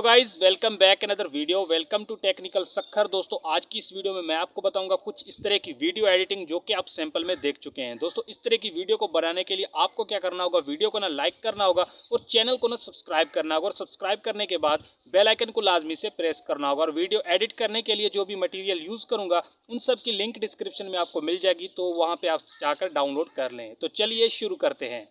Guys, welcome back another video. Welcome to technical सक्खर। दोस्तों, आज की इस वीडियो में मैं आपको बताऊंगा कुछ इस तरह की वीडियो एडिटिंग जो कि आप सैंपल में देख चुके हैं। दोस्तों, इस तरह की वीडियो को बनाने के लिए आपको क्या करना होगा, वीडियो को ना लाइक करना होगा और चैनल को ना सब्सक्राइब करना होगा। और सब्सक्राइब करने के बाद बेल आइकन को लाजमी से प्रेस करना होगा। और वीडियो एडिट करने के लिए जो भी मटीरियल यूज़ करूँगा उन सब की लिंक डिस्क्रिप्शन में आपको मिल जाएगी, तो वहाँ पर आप जाकर डाउनलोड कर लें। तो चलिए शुरू करते हैं।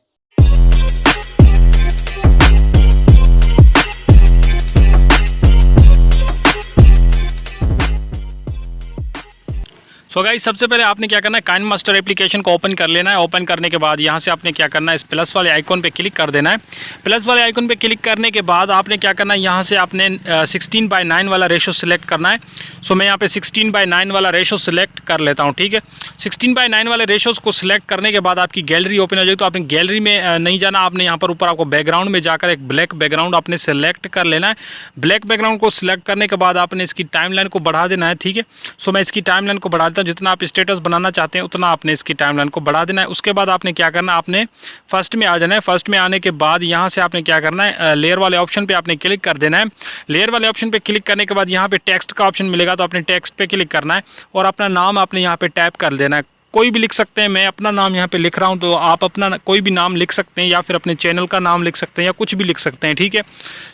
सो गाइस, सबसे पहले आपने क्या करना है, काइनमास्टर एप्लीकेशन को ओपन कर लेना है। ओपन करने के बाद यहाँ से आपने क्या करना है, इस प्लस वाले आइकॉन पे क्लिक कर देना है। प्लस वाले आइकॉन पे क्लिक करने के बाद आपने क्या करना है, यहाँ से आपने 16:9 वाला रेशो सिलेक्ट करना है। सो मैं यहाँ पे 16:9 वाला रेशो सिलेक्ट कर लेता हूँ। ठीक है, 16:9 वाले रेशोज़ को सिलेक्ट करने के बाद आपकी गैलरी ओपन हो जाएगी। तो आपने गैलरी में नहीं जाना, आपने यहाँ पर ऊपर आपको बैकग्राउंड में जाकर एक ब्लैक बैकग्राउंड आपने सेलेक्ट कर लेना है। ब्लैक बैकग्राउंड को सिलेक्ट करने के बाद आपने इसकी टाइमलाइन को बढ़ा देना है। ठीक है, सो मैं इसकी टाइमलाइन को बढ़ा देता हूँ। जितना आप स्टेटस बनाना चाहते हैं उतना आपने इसकी टाइमलाइन को बढ़ा देना है। उसके बाद आपने क्या करना है, आपने फर्स्ट में आ जाना है। फर्स्ट में आने के बाद यहाँ से आपने क्या करना है, लेयर वाले ऑप्शन पे आपने क्लिक कर देना है। लेयर वाले ऑप्शन पे क्लिक करने के बाद यहाँ पे टेक्स्ट का ऑप्शन मिलेगा, तो आपने टेक्स्ट पे क्लिक करना है और अपना नाम आपने यहाँ पे टाइप कर देना है। कोई भी लिख सकते हैं, मैं अपना नाम यहाँ पे लिख रहा हूँ, तो आप अपना कोई भी नाम लिख सकते हैं या फिर अपने चैनल का नाम लिख सकते हैं या कुछ भी लिख सकते हैं। ठीक है,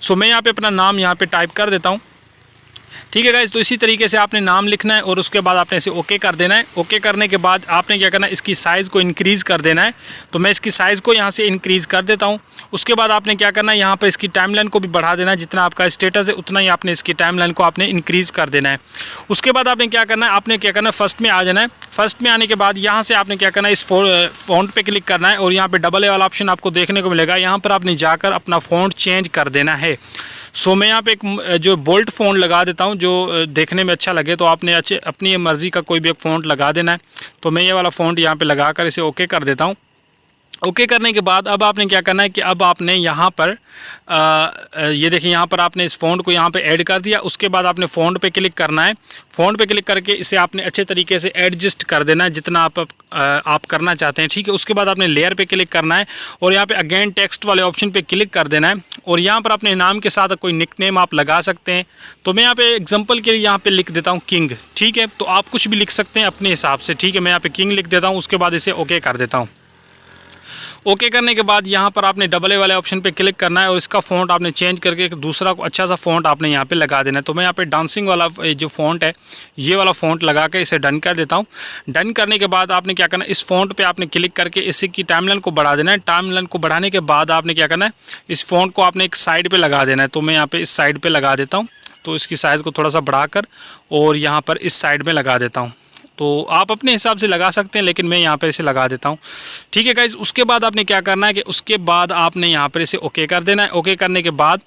सो मैं यहाँ पे अपना नाम यहाँ पे टाइप कर देता हूँ। ठीक है गाइस, तो इसी तरीके से आपने नाम लिखना है और उसके बाद आपने इसे ओके कर देना है। ओके करने के बाद आपने क्या करना है, इसकी साइज़ को इंक्रीज़ कर देना है। तो मैं इसकी साइज़ को यहाँ से इंक्रीज़ कर देता हूँ। उसके बाद आपने क्या करना है, यहाँ पर इसकी टाइमलाइन को भी बढ़ा देना है। जितना आपका स्टेटस है उतना ही आपने इसकी टाइमलाइन को आपने इंक्रीज़ कर देना है। उसके बाद आपने क्या करना है, फर्स्ट में आ जाना है। फर्स्ट में आने के बाद यहाँ से आपने क्या करना है, इस फ़ॉन्ट पे क्लिक करना है और यहाँ पे डबल ए वाला ऑप्शन आपको देखने को मिलेगा। यहाँ पर आपने जाकर अपना फ़ॉन्ट चेंज कर देना है। सो मैं यहाँ पे एक जो बोल्ट फ़ॉन्ट लगा देता हूँ, जो देखने में अच्छा लगे। तो आपने अपनी मर्ज़ी का कोई भी एक फ़ॉन्ट लगा देना है। तो मैं ये वाला फ़ॉन्ट यहाँ पे लगा कर इसे ओके कर देता हूँ। ओके करने के बाद अब आपने क्या करना है कि अब आपने यहाँ पर ये देखिए, यहाँ पर आपने इस फ़ॉन्ट को यहाँ पे ऐड कर दिया। उसके बाद आपने फ़ॉन्ट पे क्लिक करना है। फ़ॉन्ट पे क्लिक करके इसे आपने अच्छे तरीके से एडजस्ट कर देना है जितना आप करना चाहते हैं। ठीक है, उसके बाद आपने लेयर पे क्लिक करना है और यहाँ पे अगेन टेक्स्ट वाले ऑप्शन पे क्लिक कर देना है और यहाँ पर अपने नाम के साथ कोई निकनेम आप लगा सकते हैं। तो मैं यहाँ पे एग्जांपल के लिए यहाँ पे लिख देता हूँ किंग। ठीक है, तो आप कुछ भी लिख सकते हैं अपने हिसाब से। ठीक है, मैं यहाँ पे किंग लिख देता हूँ। उसके बाद इसे ओके कर देता हूँ। ओके करने के बाद यहाँ पर आपने डबल ए वाले ऑप्शन पे क्लिक करना है और इसका फ़ॉन्ट आपने चेंज करके एक दूसरा अच्छा सा फ़ॉन्ट आपने यहाँ पे लगा देना है। तो मैं यहाँ पे डांसिंग वाला जो फ़ॉन्ट है, ये वाला फ़ॉन्ट लगा के इसे डन कर देता हूँ। डन करने के बाद आपने क्या करना है, इस फ़ॉन्ट पे आपने क्लिक करके इसी की टाइमलाइन को बढ़ा देना है। टाइमलाइन को बढ़ाने के बाद आपने क्या करना है, इस फ़ॉन्ट को आपने एक साइड पर लगा देना है। तो मैं यहाँ पर इस साइड पर लगा देता हूँ। तो इसकी साइज़ को थोड़ा सा बढ़ाकर और यहाँ पर इस साइड में लगा देता हूँ। तो आप अपने हिसाब से लगा सकते हैं, लेकिन मैं यहाँ पर इसे लगा देता हूँ। ठीक है गाइज, उसके बाद आपने क्या करना है कि उसके बाद आपने यहाँ पर इसे ओके कर देना है। ओके करने के बाद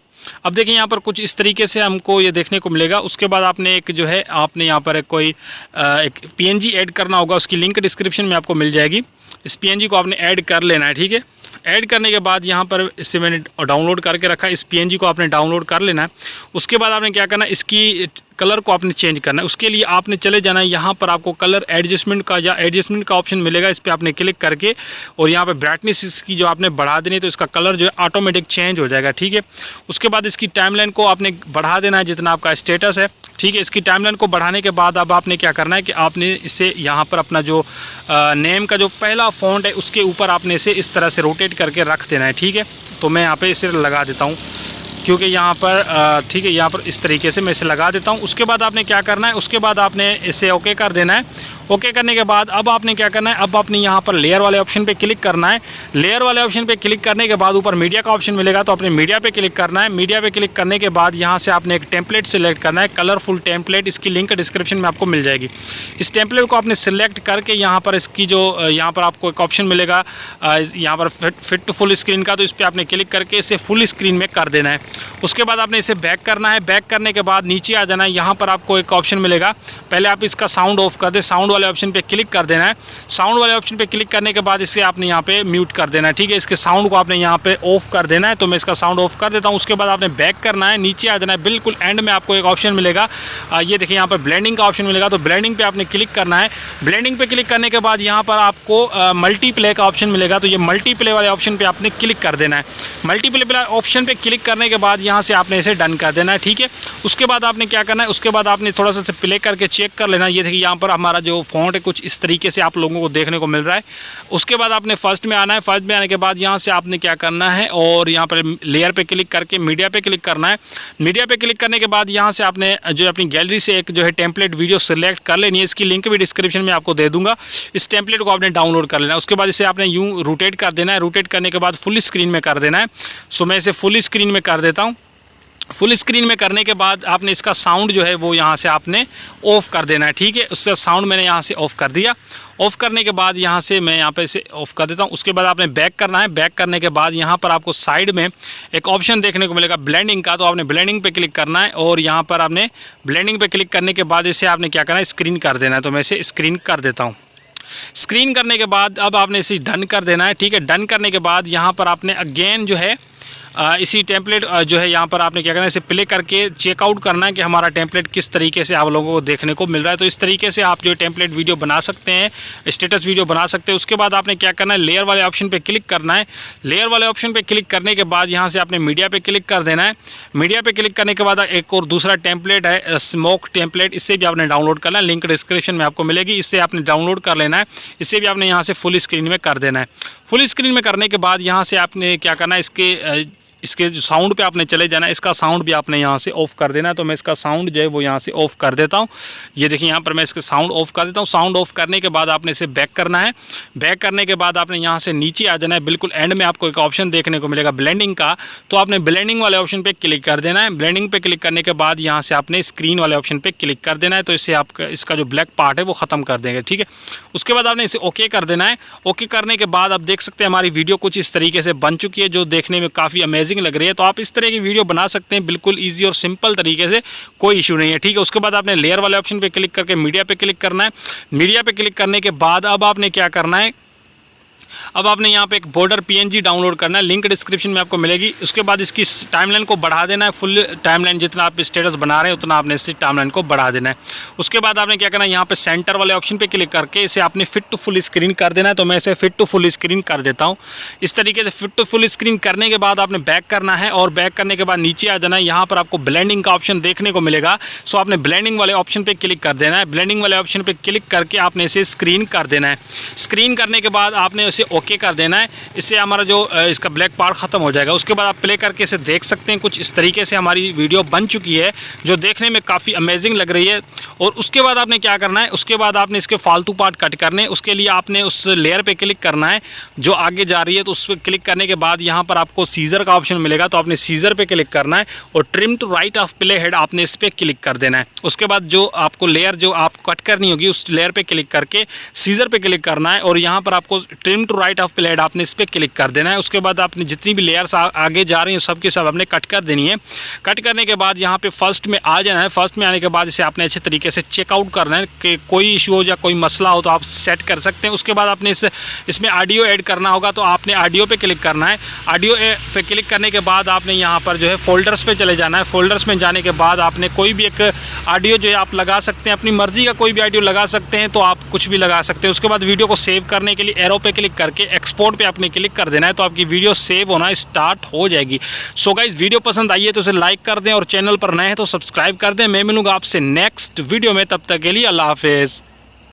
अब देखिए, यहाँ पर कुछ इस तरीके से हमको ये देखने को मिलेगा। उसके बाद आपने एक जो है, आपने यहाँ पर एक PNG ऐड करना होगा। उसकी लिंक डिस्क्रिप्शन में आपको मिल जाएगी। इस PNG को आपने ऐड कर लेना है। ठीक है, ऐड करने के बाद यहाँ पर इससे मैंने डाउनलोड करके रखा है। इस PNG को आपने डाउनलोड कर लेना है। उसके बाद आपने क्या करना है, इसकी कलर को आपने चेंज करना है। उसके लिए आपने चले जाना है, यहाँ पर आपको कलर एडजस्टमेंट का ऑप्शन मिलेगा। इस पर आपने क्लिक करके और यहाँ पर ब्राइटनेस इसकी जो आपने बढ़ा देनी है, तो इसका कलर जो है ऑटोमेटिक चेंज हो जाएगा। ठीक है, उसके बाद इसकी टाइमलाइन को आपने बढ़ा देना है जितना आपका स्टेटस है। ठीक है, इसकी टाइमलाइन को बढ़ाने के बाद अब आपने क्या करना है कि आपने इसे यहाँ पर अपना जो नेम का जो पहला फ़ॉन्ट है उसके ऊपर आपने इसे इस तरह से रोटेट करके रख देना है। ठीक है, तो मैं यहाँ पे इसे लगा देता हूँ क्योंकि यहाँ पर ठीक है, यहाँ पर इस तरीके से मैं इसे लगा देता हूँ। उसके बाद आपने क्या करना है, उसके बाद आपने इसे ओके कर देना है। ओके करने के बाद अब आपने क्या करना है, अब आपने यहाँ पर लेयर वाले ऑप्शन पे क्लिक करना है। लेयर वाले ऑप्शन पे क्लिक करने के बाद ऊपर मीडिया का ऑप्शन मिलेगा, तो अपने मीडिया पे क्लिक करना है। मीडिया पे क्लिक करने के बाद यहाँ से आपने एक टेम्पलेट सेलेक्ट करना है, कलरफुल टेम्पलेट। इसकी लिंक डिस्क्रिप्शन में आपको मिल जाएगी। इस टेम्पलेट को आपने सिलेक्ट करके यहाँ पर इसकी जो यहाँ पर आपको एक ऑप्शन मिलेगा यहाँ पर फिट टू फुल स्क्रीन का, तो इस पर आपने क्लिक करके इसे फुल स्क्रीन में कर देना है। उसके बाद आपने इसे बैक करना है। बैक करने के बाद नीचे आ जाना है। यहाँ पर आपको एक ऑप्शन मिलेगा, पहले आप इसका साउंड ऑफ कर दें। साउंड वाले ऑप्शन पे क्लिक कर देना है। साउंड वाले ऑप्शन पे क्लिक करने के बाद इसे आपने यहाँ पे म्यूट कर देना है। ठीक है, इसके साउंड को आपने यहाँ पे ऑफ कर देना है। तो मैं इसका साउंड ऑफ कर देता हूँ। उसके बाद आपने बैक करना है, नीचे आ जाना है। बिल्कुल एंड में आपको एक ऑप्शन मिलेगा, ये देखिए यहाँ पर ब्लेंडिंग का ऑप्शन मिलेगा। तो ब्लेंडिंग पे आपने क्लिक करना है। ब्लेंडिंग पे क्लिक करने के बाद यहाँ पर आपको मल्टीप्ले का ऑप्शन मिलेगा। तो ये मल्टीप्ले वाले ऑप्शन पे आपने क्लिक कर देना है। मल्टीप्ले ऑप्शन पे क्लिक करने के बाद यहाँ से आपने इसे डन कर देना है। ठीक है, उसके बाद आपने क्या करना है, उसके बाद आपने थोड़ा सा प्ले करके चेक कर लेना। ये देखिए यहाँ पर हमारा जो फ़ॉन्ट है कुछ इस तरीके से आप लोगों को देखने को मिल रहा है। उसके बाद आपने फर्स्ट में आना है। फर्स्ट में आने के बाद यहाँ से आपने क्या करना है, और यहाँ पर लेयर पे क्लिक करके मीडिया पे क्लिक करना है। मीडिया पे क्लिक करने के बाद यहाँ से आपने जो अपनी गैलरी से एक जो है टेम्पलेट वीडियो सिलेक्ट कर लेनी है। इसकी लिंक भी डिस्क्रिप्शन में आपको दे दूंगा। इस टेम्पलेट को आपने डाउनलोड कर लेना है। उसके बाद इसे आपने यूँ रोटेट कर देना है। रोटेट करने के बाद फुल स्क्रीन में कर देना है। सो मैं इसे फुल स्क्रीन में कर देता हूँ। फुल स्क्रीन में करने के बाद आपने इसका साउंड जो है वो यहाँ से आपने ऑफ़ कर देना है। ठीक है, उसका साउंड मैंने यहाँ से ऑफ़ कर दिया। ऑफ़ करने के बाद यहाँ से मैं यहाँ पे इसे ऑफ़ कर देता हूँ। उसके बाद आपने बैक करना है। बैक करने के बाद यहाँ पर आपको साइड में एक ऑप्शन देखने को मिलेगा ब्लेंडिंग का, तो आपने ब्लेंडिंग पे क्लिक करना है। और यहाँ पर आपने ब्लेंडिंग पे क्लिक करने के बाद इसे आपने क्या करना है, स्क्रीन कर देना है। तो मैं इसे स्क्रीन कर देता हूँ। स्क्रीन करने के बाद अब आपने इसे डन कर देना है। ठीक है, डन करने के बाद यहाँ पर आपने अगेन जो है इसी टेम्पलेट जो है यहाँ पर आपने क्या करना है, इसे प्ले करके चेकआउट करना है कि हमारा टेम्पलेट किस तरीके से आप लोगों को देखने को मिल रहा है। तो इस तरीके से आप जो टेम्पलेट वीडियो बना सकते हैं, स्टेटस वीडियो बना सकते हैं। उसके बाद आपने क्या करना है, लेयर वाले ऑप्शन पे क्लिक करना है। लेयर वाले ऑप्शन पे क्लिक करने के बाद यहाँ से आपने मीडिया पे क्लिक कर देना है। मीडिया पे क्लिक करने के बाद एक और दूसरा टेम्पलेट है स्मोक टेम्पलेट, इससे भी आपने डाउनलोड करना है। लिंक डिस्क्रिप्शन में आपको मिलेगी, इससे आपने डाउनलोड कर लेना है। इससे भी आपने यहाँ से फुल स्क्रीन में कर देना है। फुल स्क्रीन में करने के बाद यहाँ से आपने क्या करना है, इसके जो साउंड पे आपने चले जाना है। इसका साउंड भी आपने यहाँ से ऑफ़ कर देना है। तो मैं इसका साउंड जो है वो यहाँ से ऑफ़ कर देता हूँ। ये देखिए यहाँ पर मैं इसके साउंड ऑफ़ कर देता हूँ। साउंड ऑफ़ करने के बाद आपने इसे बैक करना है। बैक करने के बाद आपने यहाँ से नीचे आ जाना है। बिल्कुल एंड में आपको एक ऑप्शन देखने को मिलेगा ब्लेंडिंग का, तो आपने ब्लेंडिंग वाले ऑप्शन पर क्लिक कर देना है। ब्लेंडिंग पर क्लिक करने के बाद यहाँ से आपने स्क्रीन वाले ऑप्शन पर क्लिक कर देना है। तो इससे आपका इसका जो ब्लैक पार्ट है वो ख़त्म कर देंगे। ठीक है, उसके बाद आपने इसे ओके कर देना है। ओके करने के बाद आप देख सकते हैं हमारी वीडियो कुछ इस तरीके से बन चुकी है, जो देखने में काफ़ी अमेजिंग लग रही है। तो आप इस तरह की वीडियो बना सकते हैं बिल्कुल इजी और सिंपल तरीके से, कोई इशू नहीं है। ठीक है, उसके बाद आपने लेयर वाले ऑप्शन पे क्लिक करके मीडिया पे क्लिक करना है। मीडिया पे क्लिक करने के बाद अब आपने क्या करना है, अब आपने यहाँ पे एक बॉर्डर पीएनजी डाउनलोड करना है। लिंक डिस्क्रिप्शन में आपको मिलेगी। उसके बाद इसकी टाइमलाइन को बढ़ा देना है। फुल टाइमलाइन जितना आप स्टेटस बना रहे हैं उतना आपने इस टाइमलाइन को बढ़ा देना है। उसके बाद आपने क्या करना है, यहाँ पे सेंटर वाले ऑप्शन पे क्लिक करके इसे आपने फिट टू फुल स्क्रीन कर देना है। तो मैं इसे फिट टू फुल स्क्रीन कर देता हूँ। इस तरीके से फिट टू फुल स्क्रीन करने के बाद आपने बैक करना है, और बैक करने के बाद नीचे आ जाना है। यहाँ पर आपको ब्लेंडिंग का ऑप्शन देखने को मिलेगा। सो आपने ब्लेंडिंग वाले ऑप्शन पर क्लिक कर देना है। ब्लेंडिंग वाले ऑप्शन पर क्लिक करके आपने इसे स्क्रीन कर देना है। स्क्रीन करने के बाद आपने इसे ओके कर देना है। इससे हमारा जो इसका ब्लैक पार्ट ख़त्म हो जाएगा। उसके बाद आप प्ले करके इसे देख सकते हैं। कुछ इस तरीके से हमारी वीडियो बन चुकी है, जो देखने में काफ़ी अमेजिंग लग रही है। और उसके बाद आपने क्या करना है, उसके बाद आपने इसके फालतू पार्ट कट करने हैं। उसके लिए आपने उस लेयर पे क्लिक करना है जो आगे जा रही है। तो उस पर क्लिक करने के बाद यहाँ पर आपको सीजर का ऑप्शन मिलेगा। तो आपने सीजर पे क्लिक करना है, और trim to right of play head आपने इस पर क्लिक कर देना है। उसके बाद जो आपको लेयर जो आपको कट करनी होगी उस लेयर पे क्लिक करके सीजर पे क्लिक करना है, और यहाँ पर आपको trim to right of play head आपने इस पर क्लिक कर देना है। उसके बाद आपने जितनी भी लेयर्स आगे जा रही हैं सब की सब आपने कट कर देनी है। कट करने के बाद यहाँ पे फर्स्ट में आ जाना है। फर्स्ट में आने के बाद इसे आपने अच्छे तरीके से चेकआउट करना है कि कोई इशू हो या कोई मसला हो तो आप सेट कर सकते हैं। उसके बाद आपने इसमें ऑडियो ऐड करना होगा, तो आपने ऑडियो पे क्लिक करना है। ऑडियो पे क्लिक करने के बाद आपने यहाँ पर जो है फोल्डर्स पे चले जाना है। फोल्डर्स में जाने के बाद आपने कोई भी एक ऑडियो जो है आप लगा सकते हैं, अपनी मर्जी का कोई भी ऑडियो लगा सकते हैं। तो आप कुछ भी लगा सकते हैं। उसके बाद वीडियो को सेव करने के लिए एरो पे क्लिक करके एक्सपोर्ट पे आपने क्लिक कर देना है। तो आपकी वीडियो सेव होना स्टार्ट हो जाएगी। सो गाइस, वीडियो पसंद आई है तो उसे लाइक कर दें, और चैनल पर नए हैं तो सब्सक्राइब कर दें। मैं मिलूंगा आपसे नेक्स्ट वीडियो में, तब तक के लिए अल्लाह हाफिज़।